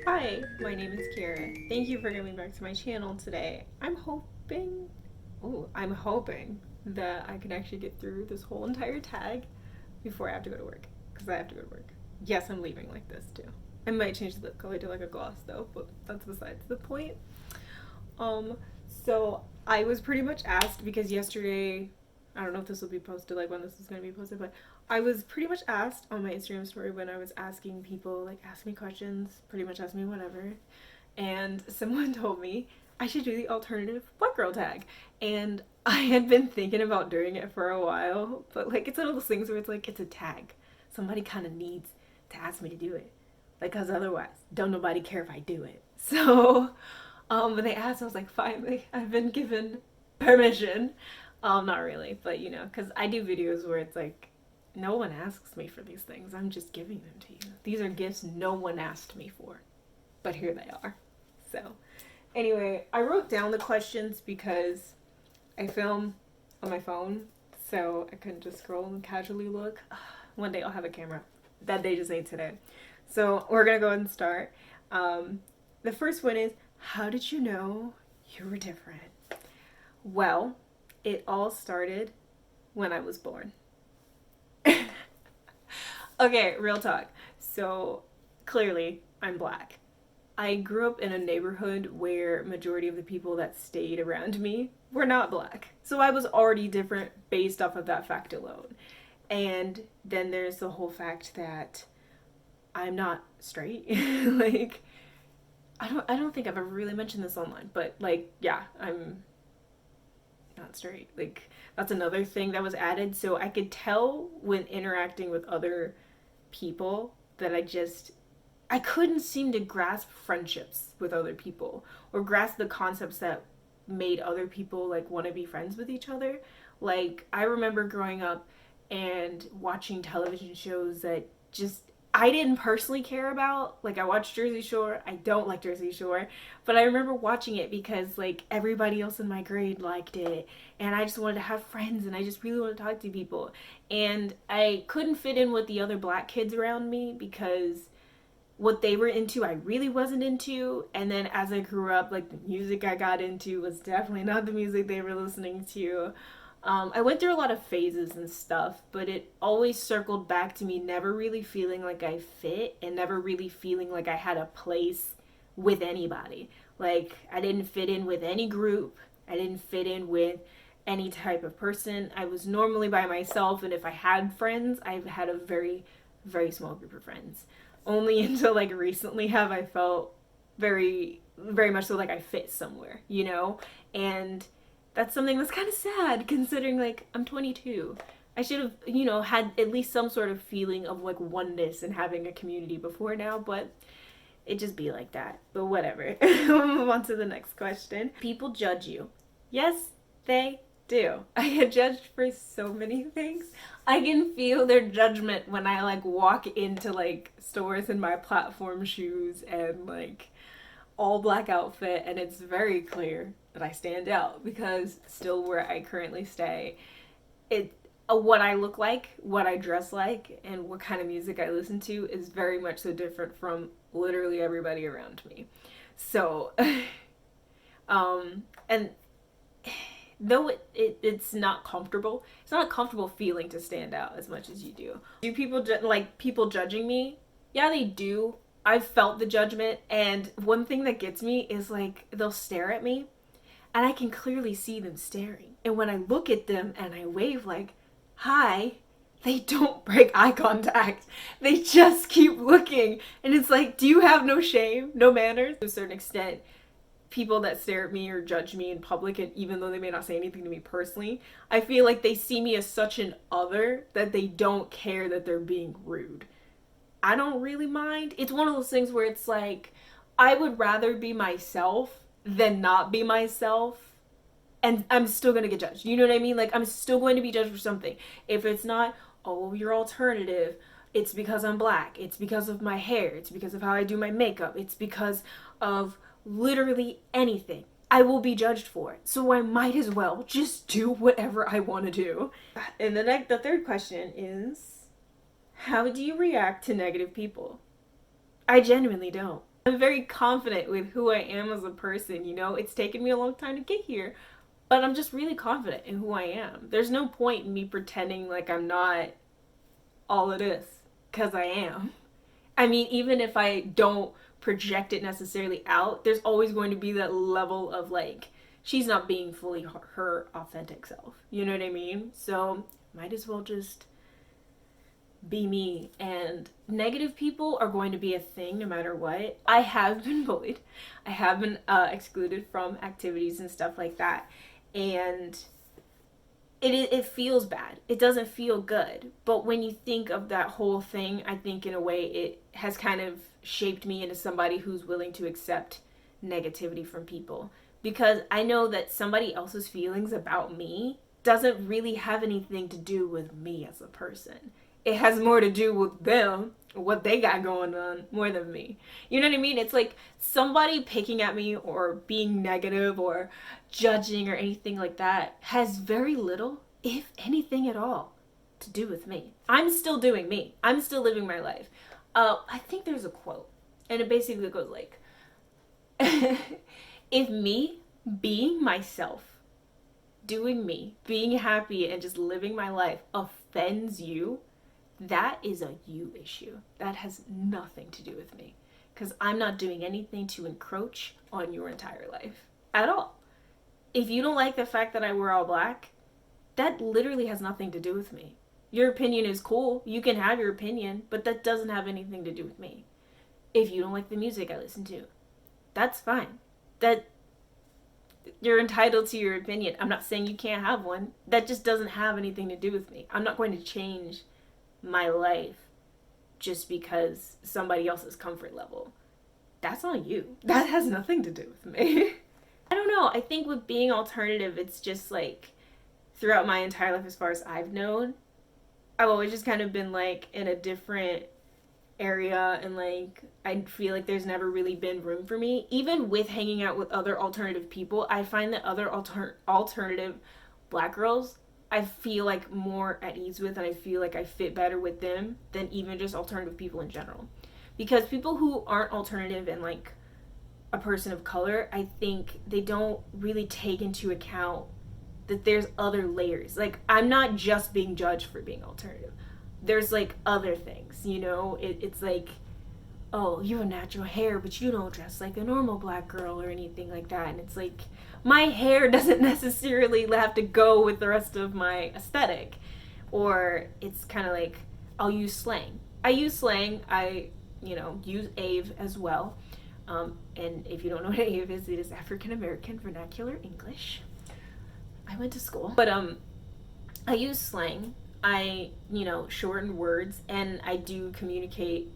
Hi, my name is Kira. Thank you for coming back to my channel today. I'm hoping that I can actually get through this whole entire tag before I have to go to work. Because I have to go to work. Yes, I'm leaving like this too. I might change the lip color to like a gloss though, but that's besides the point. Um, so I was pretty much asked because yesterday, I don't know if this will be posted, like when this is going to be posted, but I was pretty much asked on my Instagram story when I was asking people, like, ask me questions, pretty much ask me whatever. And someone told me I should do the alternative black girl tag. And I had been thinking about doing it for a while, but like, it's one of those things where it's like, it's a tag. Somebody kind of needs to ask me to do it. Like, because otherwise, don't nobody care if I do it. So, when they asked, I was like, finally, I've been given permission. Not really, but you know, because I do videos where it's like, no one asks me for these things. I'm just giving them to you. These are gifts no one asked me for, but here they are. So, anyway, I wrote down the questions because I film on my phone, so I couldn't just scroll and casually look. One day I'll have a camera. That day just ain't today. So, we're gonna go ahead and start. The first one is, how did you know you were different? Well, it all started when I was born. Okay, real talk. So, clearly, I'm black. I grew up in a neighborhood where majority of the people that stayed around me were not black. So I was already different based off of that fact alone. And then there's the whole fact that I'm not straight. Like I don't think I've ever really mentioned this online, but like yeah, I'm not straight. Like that's another thing that was added so I could tell when interacting with other people that I couldn't seem to grasp friendships with other people or grasp the concepts that made other people like want to be friends with each other. Like I remember growing up and watching television shows that just I didn't personally care about. Like I watched Jersey Shore. I don't like Jersey Shore, but I remember watching it because like everybody else in my grade liked it and I just wanted to have friends and I just really wanted to talk to people. And I couldn't fit in with the other black kids around me because what they were into I really wasn't into, and then as I grew up like the music I got into was definitely not the music they were listening to. I went through a lot of phases and stuff, but it always circled back to me never really feeling like I fit and never really feeling like I had a place with anybody. Like I didn't fit in with any group, I didn't fit in with any type of person. I was normally by myself, and if I had friends I had a very very small group of friends. Only until like recently have I felt very much so like I fit somewhere, you know? And that's something that's kind of sad considering like I'm 22. I should have, you know, had at least some sort of feeling of like oneness and having a community before now, but it just be like that. But whatever. We'll move on to the next question. People judge you. Yes, they do. I get judged for so many things. I can feel their judgment when I like walk into like stores in my platform shoes and like all black outfit, and it's very clear that I stand out because still where I currently stay, it what I look like, what I dress like, and what kind of music I listen to is very much so different from literally everybody around me. So, and though it's not comfortable, it's not a comfortable feeling to stand out as much as you do. Do people like people judging me? Yeah, they do. I've felt the judgment, and one thing that gets me is like they'll stare at me and I can clearly see them staring. And when I look at them and I wave like, hi, they don't break eye contact. They just keep looking. And it's like, do you have no shame, no manners? To a certain extent, people that stare at me or judge me in public, and even though they may not say anything to me personally, I feel like they see me as such an other that they don't care that they're being rude. I don't really mind. It's one of those things where it's like, I would rather be myself than not be myself, and I'm still gonna get judged. You know what I mean? Like, I'm still going to be judged for something. If it's not, oh, you're alternative, it's because I'm black, it's because of my hair, it's because of how I do my makeup, it's because of literally anything. I will be judged for it. So I might as well just do whatever I want to do. And the third question is, how do you react to negative people? I genuinely don't. I'm very confident with who I am as a person, you know? It's taken me a long time to get here, but I'm just really confident in who I am. There's no point in me pretending like I'm not all it is, because I am. I mean, even if I don't project it necessarily out, there's always going to be that level of like, she's not being fully her authentic self. You know what I mean? So, might as well just be me. And negative people are going to be a thing no matter what. I have been bullied, I have been excluded from activities and stuff like that. And it feels bad. It doesn't feel good. But when you think of that whole thing, I think in a way it has kind of shaped me into somebody who's willing to accept negativity from people. Because I know that somebody else's feelings about me doesn't really have anything to do with me as a person. It has more to do with them, what they got going on, more than me. You know what I mean? It's like somebody picking at me or being negative or judging or anything like that has very little, if anything at all, to do with me. I'm still doing me. I'm still living my life. I think there's a quote, and it basically goes like, if me being myself, doing me, being happy, and just living my life offends you, that is a you issue. That has nothing to do with me. Because I'm not doing anything to encroach on your entire life at all. If you don't like the fact that I wear all black, that literally has nothing to do with me. Your opinion is cool. You can have your opinion, but that doesn't have anything to do with me. If you don't like the music I listen to, that's fine. That you're entitled to your opinion. I'm not saying you can't have one. That just doesn't have anything to do with me. I'm not going to change my life just because somebody else's comfort level. That's on you. That has nothing to do with me. I don't know. I think with being alternative, it's just like throughout my entire life, as far as I've known, I've always just kind of been like in a different area, and like I feel like there's never really been room for me. Even with hanging out with other alternative people, I find that other alternative black girls I feel like more at ease with, and I feel like I fit better with them than even just alternative people in general. Because people who aren't alternative and like a person of color, I think they don't really take into account that there's other layers. Like, I'm not just being judged for being alternative. There's like other things, you know? It's like, oh, you have natural hair, but you don't dress like a normal black girl or anything like that. And it's like, my hair doesn't necessarily have to go with the rest of my aesthetic. Or it's kind of like, I'll use slang. I use slang. I, use AVE as well. And if you don't know what AVE is, it is African American Vernacular English. I went to school. But I use slang. I, shorten words, and I do communicate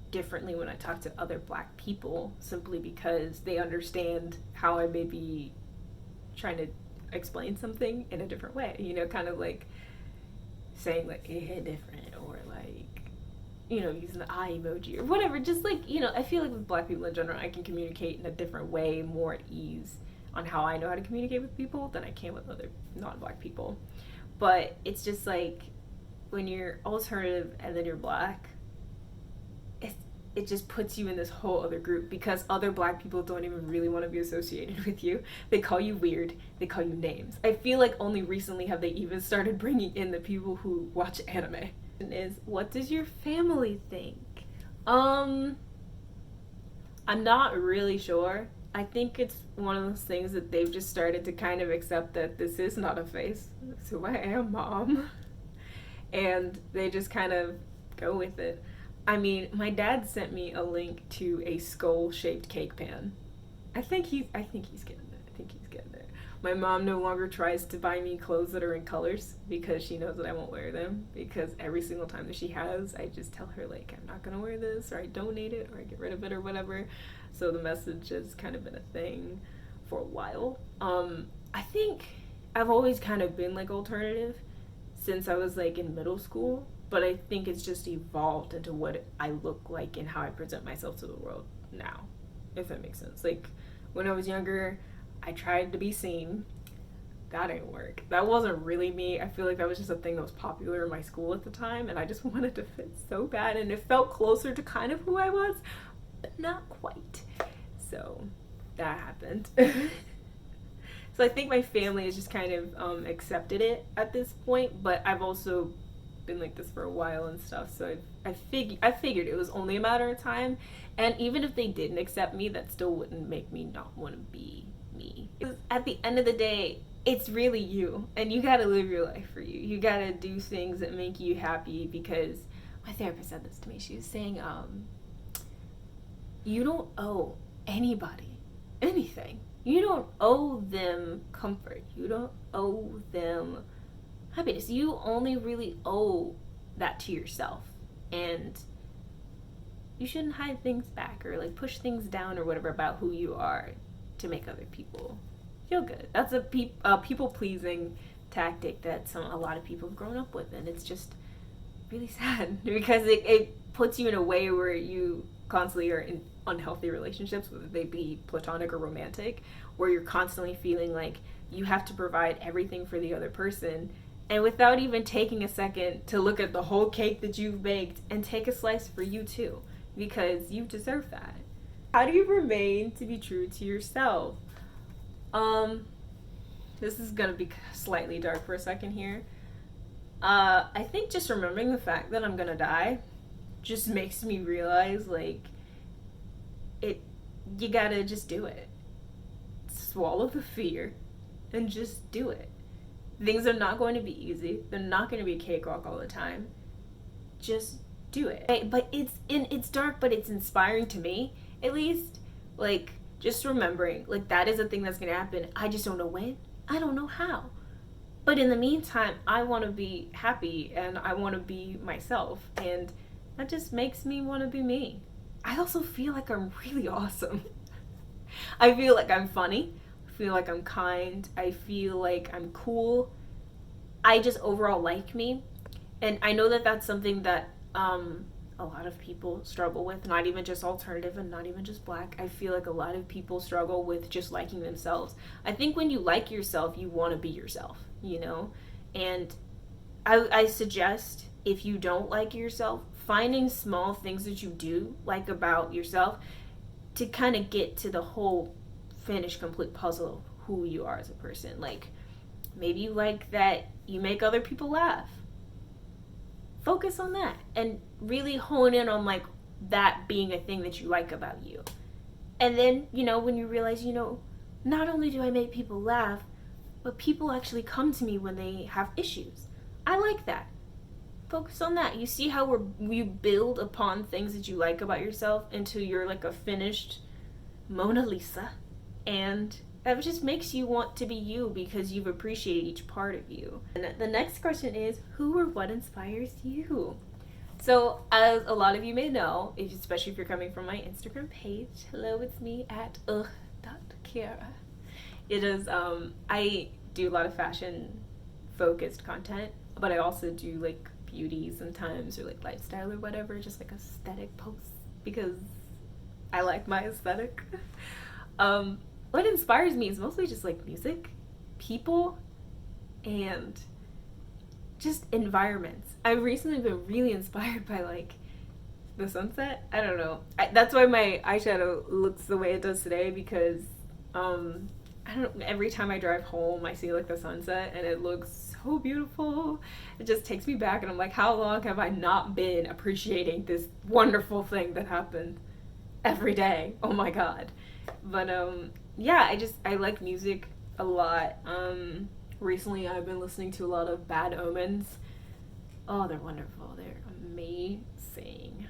differently when I talk to other black people, simply because they understand how I may be trying to explain something in a different way, kind of like saying like, hey, different, or like, using the eye emoji or whatever. Just like, I feel like with black people in general, I can communicate in a different way, more at ease on how I know how to communicate with people than I can with other non-black people. But it's just like, when you're alternative and then you're black, it just puts you in this whole other group, because other black people don't even really want to be associated with you. They call you weird. They call you names. I feel like only recently have they even started bringing in the people who watch anime. Is, what does your family think? I'm not really sure. I think it's one of those things that they've just started to kind of accept that this is not a face. It's who I am, Mom. And they just kind of go with it. I mean, my dad sent me a link to a skull-shaped cake pan. I think he's getting there. My mom no longer tries to buy me clothes that are in colors because she knows that I won't wear them. Because every single time that she has, I just tell her like, I'm not gonna wear this, or I donate it, or I get rid of it, or whatever. So the message has kind of been a thing for a while. I think I've always kind of been like alternative since I was like in middle school. But I think it's just evolved into what I look like and how I present myself to the world now, if that makes sense. Like, when I was younger, I tried to be seen. That didn't work. That wasn't really me. I feel like that was just a thing that was popular in my school at the time, and I just wanted to fit so bad, and it felt closer to kind of who I was. but not quite. So that happened. So I think my family has just kind of accepted it at this point, but I've also been like this for a while and stuff, so I figured it was only a matter of time, and even if they didn't accept me, that still wouldn't make me not want to be me. Because at the end of the day, it's really you, and you gotta live your life for you. You gotta do things that make you happy, because my therapist said this to me. She was saying, you don't owe anybody anything. You don't owe them comfort. You don't owe them happiness. You only really owe that to yourself. And you shouldn't hide things back or like push things down or whatever about who you are to make other people feel good. That's a people pleasing tactic that a lot of people have grown up with, and it's just really sad because it puts you in a way where you constantly are in unhealthy relationships, whether they be platonic or romantic, where you're constantly feeling like you have to provide everything for the other person, and without even taking a second to look at the whole cake that you've baked and take a slice for you too, because you deserve that. How do you remain to be true to yourself? This is gonna be slightly dark for a second here. I think just remembering the fact that I'm gonna die just makes me realize, like, you gotta just do it. Swallow the fear and just do it. Things are not going to be easy. They're not going to be a cakewalk all the time. Just do it. But it's dark, but it's inspiring to me, at least. Like, just remembering, like, that is a thing that's going to happen. I just don't know when. I don't know how. But in the meantime, I want to be happy and I want to be myself. And that just makes me want to be me. I also feel like I'm really awesome. I feel like I'm funny. I feel like I'm kind. I feel like I'm cool. I just overall like me. And I know that that's something that a lot of people struggle with, not even just alternative and not even just black. I feel like a lot of people struggle with just liking themselves. I think when you like yourself, you want to be yourself, you know? And I suggest, if you don't like yourself, finding small things that you do like about yourself to kind of get to the whole finished complete puzzle of who you are as a person. Like, maybe you like that you make other people laugh. Focus on that and really hone in on like that being a thing that you like about you. And then, you know, when you realize, you know, not only do I make people laugh, but people actually come to me when they have issues. I like that. Focus on that. You see how you build upon things that you like about yourself until you're like a finished Mona Lisa. And that just makes you want to be you because you've appreciated each part of you. And the next question is, who or what inspires you? So, as a lot of you may know, especially if you're coming from my Instagram page, hello, it's me at Ugh.Kerria. It is, I do a lot of fashion focused content, but I also do like beauty sometimes, or like lifestyle or whatever, just like aesthetic posts because I like my aesthetic. What inspires me is mostly just like music, people, and just environments. I've recently been really inspired by like the sunset. I don't know. That's why my eyeshadow looks the way it does today, because I don't know, every time I drive home I see like the sunset and it looks so beautiful. It just takes me back and I'm like, how long have I not been appreciating this wonderful thing that happened every day? Oh my god. But yeah, I like music a lot. Recently I've been listening to a lot of Bad Omens. Oh, they're wonderful. They're amazing.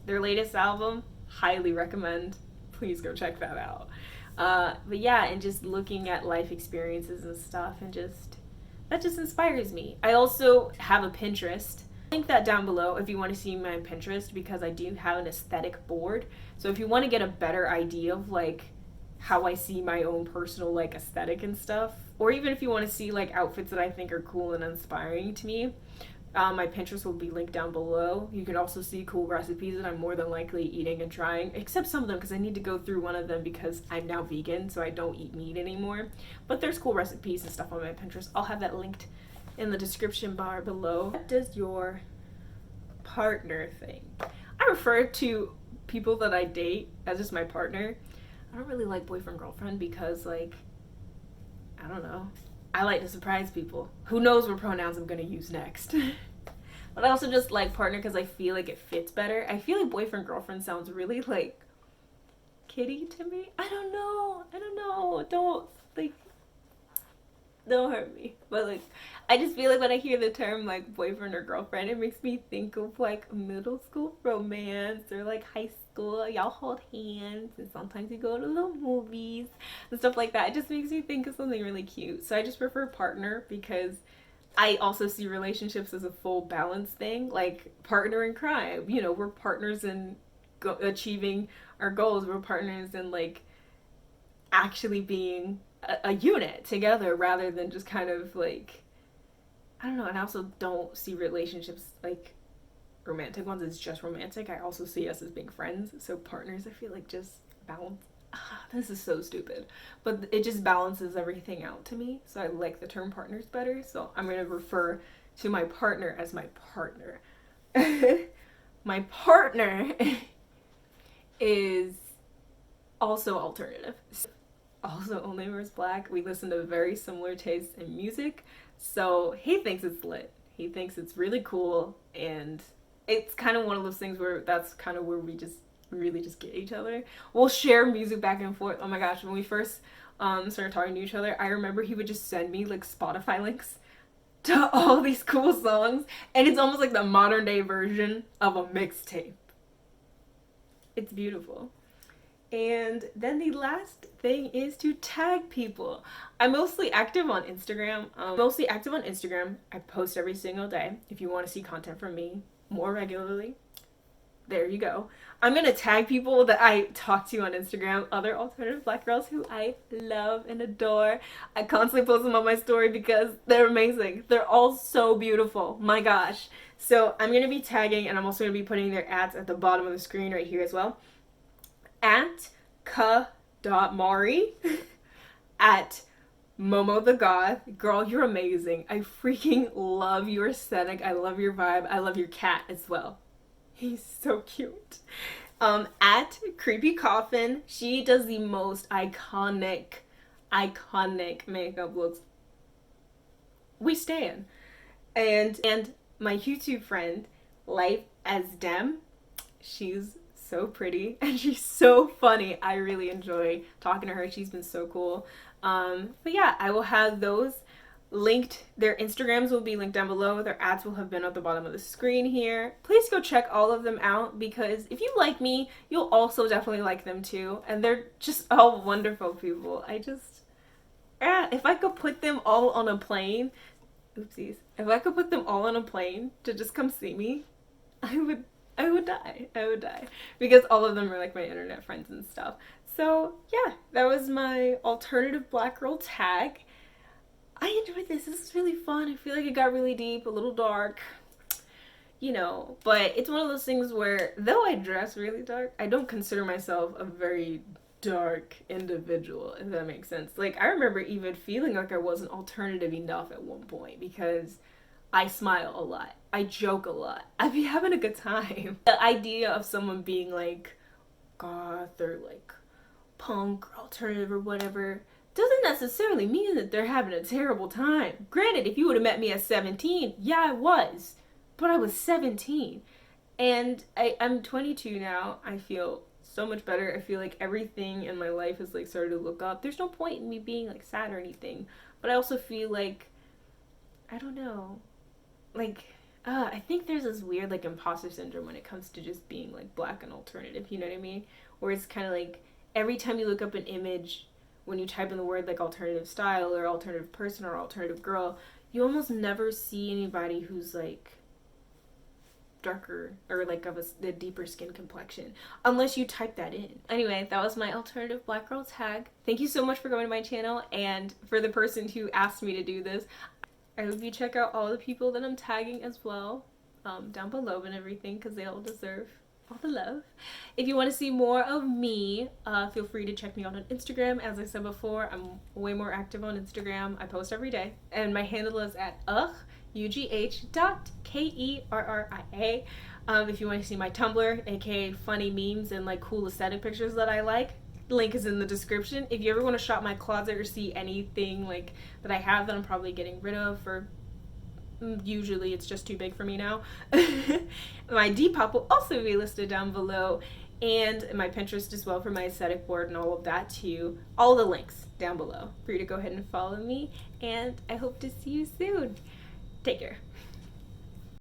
Their latest album, highly recommend. Please go check that out. But yeah, and just looking at life experiences and stuff, and that just inspires me. I also have a Pinterest. Link that down below if you want to see my Pinterest, because I do have an aesthetic board. So if you want to get a better idea of like how I see my own personal like aesthetic and stuff, or even if you want to see like outfits that I think are cool and inspiring to me, my Pinterest will be linked down below. You can also see cool recipes that I'm more than likely eating and trying, except some of them because I need to go through one of them because I'm now vegan, so I don't eat meat anymore. But there's cool recipes and stuff on my Pinterest. I'll have that linked in the description bar below. What does your partner think? I refer to people that I date as just my partner, I don't really like boyfriend girlfriend because like, I don't know. I like to surprise people. Who knows what pronouns I'm gonna use next. But I also just like partner because I feel like it fits better. I feel like boyfriend girlfriend sounds really like kitty to me. I don't know. Don't like don't hurt me. But like I just feel like when I hear the term like boyfriend or girlfriend, it makes me think of like middle school romance or like high school. Y'all hold hands and sometimes you go to the movies and stuff like that. It just makes me think of something really cute. So I just prefer partner because I also see relationships as a full balance thing, like partner in crime. You know, we're partners in achieving our goals. We're partners in like actually being a unit together rather than just kind of like, I don't know. And I also don't see relationships like romantic ones as just romantic. I also see us as being friends. So partners, I feel like just balance. This is so stupid, but it just balances everything out to me. So I like the term partners better. So I'm going to refer to my partner as my partner. My partner is also alternative. Also only wears black. We listen to very similar tastes in music. So he thinks it's lit. He thinks it's really cool. And it's kind of one of those things where that's kind of where we just really just get each other. We'll share music back and forth. Oh my gosh, when we first started talking to each other, I remember he would just send me like Spotify links to all these cool songs. And it's almost like the modern day version of a mixtape. It's beautiful. And then the last thing is to tag people. I'm mostly active on Instagram. I post every single day. If you want to see content from me more regularly, there you go. I'm gonna tag people that I talk to on Instagram, other alternative black girls who I love and adore. I constantly post them on my story because they're amazing. They're all so beautiful. My gosh. So I'm gonna be tagging, and I'm also gonna be putting their ads at the bottom of the screen right here as well. At Ca.mari, at Momothegoth. Girl, you're amazing. I freaking love your aesthetic. I love your vibe. I love your cat as well. He's so cute. At creepycoffin. She does the most iconic makeup looks. We stan. And my YouTube friend, Life as Dem. She's so pretty and she's so funny. I really enjoy talking to her. She's been so cool. But yeah, I will have those linked. Their Instagrams will be linked down below. Their ads will have been at the bottom of the screen here. Please go check all of them out because if you like me, you'll also definitely like them too. And they're just all wonderful people. If I could put them all on a plane, oopsies. If I could put them all on a plane to just come see me, I would die because all of them are like my internet friends and stuff. So yeah, that was my alternative black girl tag. I enjoyed this. This is really fun. I feel like it got really deep, a little dark, you know, but it's one of those things where though I dress really dark, I don't consider myself a very dark individual, if that makes sense. Like I remember even feeling like I wasn't alternative enough at one point because I smile a lot. I joke a lot. I be having a good time. The idea of someone being like goth or like punk or alternative or whatever doesn't necessarily mean that they're having a terrible time. Granted, if you would have met me at 17, yeah, I was. But I was 17. And I'm 22 now. I feel so much better. I feel like everything in my life is like started to look up. There's no point in me being like sad or anything. But I also feel like, I don't know, like I think there's this weird like imposter syndrome when it comes to just being like black and alternative, you know what I mean? Where it's kind of like every time you look up an image, when you type in the word like alternative style or alternative person or alternative girl, you almost never see anybody who's like darker or like of a deeper skin complexion unless you type that in. Anyway, that was my alternative black girl tag. Thank you so much for going to my channel, and for the person who asked me to do this, I hope you check out all the people that I'm tagging as well down below and everything because they all deserve all the love. If you want to see more of me, feel free to check me out on Instagram. As I said before, I'm way more active on Instagram. I post every day and my handle is at Ugh. Ugh.Kerria. If you want to see my Tumblr, aka funny memes and like cool aesthetic pictures that I like, link is in the description. If you ever want to shop my closet or see anything like that I have that I'm probably getting rid of, or usually it's just too big for me now, my Depop will also be listed down below, and my Pinterest as well for my aesthetic board and all of that too. All the links down below for you to go ahead and follow me, and I hope to see you soon. Take care.